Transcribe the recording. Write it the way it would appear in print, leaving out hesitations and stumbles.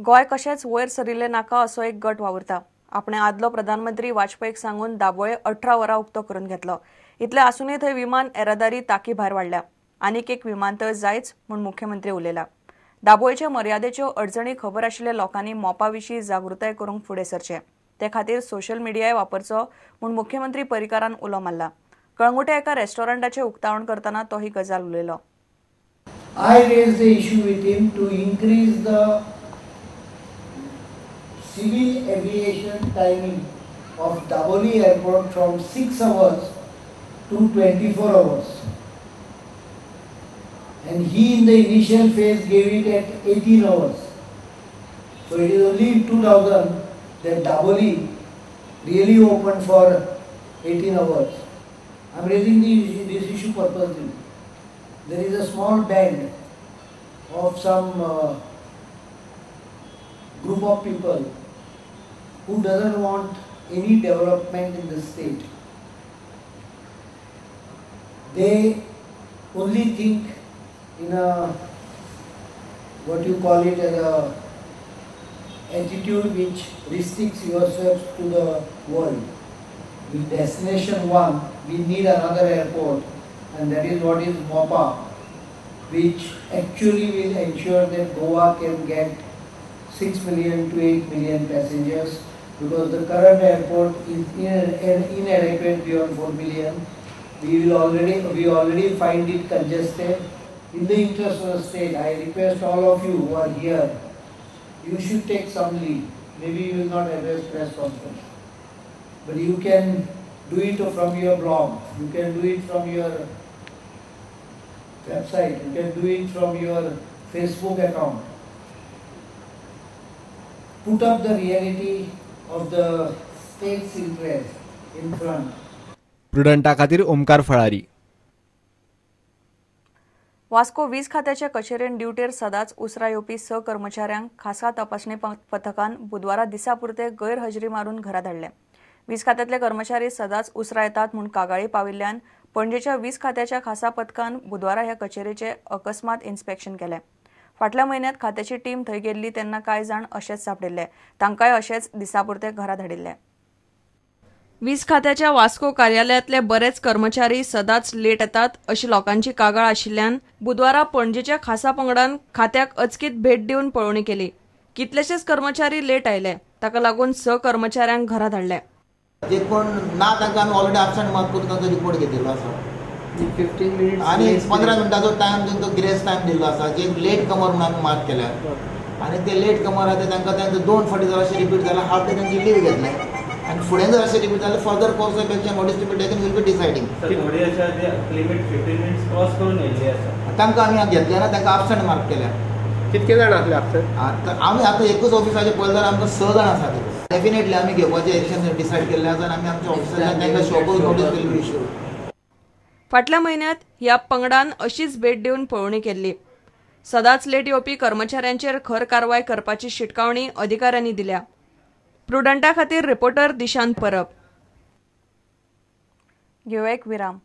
गोय कशेंच वयर सरिल्लें नाका असो एक गट वावुरता। आपणे आदलो प्रधानमंत्री वाजपेयीक सांगून दाबोळे 18 वरां उक्तो करून घेतलो। इतले आसूनय थंय विमान येरादारी तांकी भायर वाडल्या। आनीक एक विमानतळ जायच म्हूण मुख्यमंत्री उलयला। दाबोळेचे मर्यादेच्यो अडचणी खबर आशिल्ल्या लोकांनी मोपाविशीं जागृताय करूंक फुडें सरचें। ते खातीर सोशल मिडियाय वापरचो म्हूण मुख्यमंत्री पर्रीकारान उलो मारला। कळंगुटे एका रेस्टॉरंटाचें उक्तावण करतना तो ही गजाल उलयलो। I raised the issue with him to increase the civil aviation timing of Daboli Airport from 6 hours to 24 hours. And he in the initial phase gave it at 18 hours. So it is only in 2000 that Daboli really opened for 18 hours. I am raising this issue purposely. There is a small band of some group of people who doesn't want any development in the state. They only think in a what you call it as a attitude which restricts yourself to the world. With destination 1, we need another airport, and that is what is MOPA, which actually will ensure that Goa can get 6 million to 8 million passengers, because the current airport is inadequate beyond 4 million. We already find it congested. In the interest of the state, I request all of you who are here, you should take some lead. Maybe you will not address press conference, but you can do it from your blog, you can do it from your website, you can do it from your Facebook account. Put up the reality of the state's interest in front. प्रुडंटा खातीर ओमकार फळारी। वास्को वीज खात्याच्या कचेरेन ड्युटीर सदांच उसरा येवपी कर्मचाऱ्यांक खासा तपासणी पथकान बुधवारा दिसापुरते गैरहजेरी मारून घरा धाडले। वीज खात्यातले कर्मचारी सदांच उसरा येतात म्हूण कागाळी पाविल्ल्यान पणजेच्या वीज खात्याच्या खासा पथकान बुधवारा ह्या कचेरीचे अकस्मात इन्स्पेक्शन केले। फाटल्या म्हयन्यांत खात्याची टीम थंय गेल्ली तेन्ना कांय जाण अशेच सापडिल्ले, तांकांय अशेच दिसापुरते घरा धाडिल्ले। वीज खात्याच्या वास्को कार्यालयातले बरेच कर्मचारी सदांच लेट येतात अशी लोकांची कागाळ आशिल्ल्यान बुधवारा पणजेच्या खासा पंगडान खात्याक अचकीत भेट दिवन पळोवणी केली। कितलेशेच कर्मचारी लेट आयले, ताका लागून कर्मचाऱ्यांक घरा धाडले। जे कोण ना तांकां आमी ऑलरेडी एब्सेंट मार्क करून तांचो रिपोर्ट घेतिल्लो आसा। 15 मिनिट्स आनी 15 मिनटाचो टायम तांचो ग्रेस टायम दिल्लो आसा, जे लेट कमर म्हणून आमी मार्क केल्या। आनी ते लेट कमर आहा ते तांकां तांचो 2 फावटी जर अशें रिपीट जाल्यार हाफ डे तांची लीव घेतले। आनी फुडें जर अशें रिपीट जाल्यार further course of action what is to be taken will be deciding. थोडी अशा ते लिमिट 15 मिनिट्स क्रॉस करून येयल्ली आसा, तांकां आमी घेतले ना, तांकां एब्सेंट मार्क केल्या। कितके जाण आसले एब्सेंट? आमी आतां एकूच ऑफिसाचे पळयले जाल्यार आमकां 6 जाण आसात। डेफिनेटली आमी घेवपाचें एक्शन डिसायड केल्लें आसा आनी आमी आमच्या ऑफिसांत तांकां shop notice will be issue. फाटल्या म्हयन्यांत ह्या पंगडान अशीच भेट दिवन पळोवणी केल्ली। सदांच लेट येवपी कर्मचाऱ्यांचेर खर कारवाय करपाची शिटकावणी अधिकाऱ्यांनी दिल्या। प्रुडंटा खातीर रिपोर्टर दिशांत परब। घेवया एक विराम।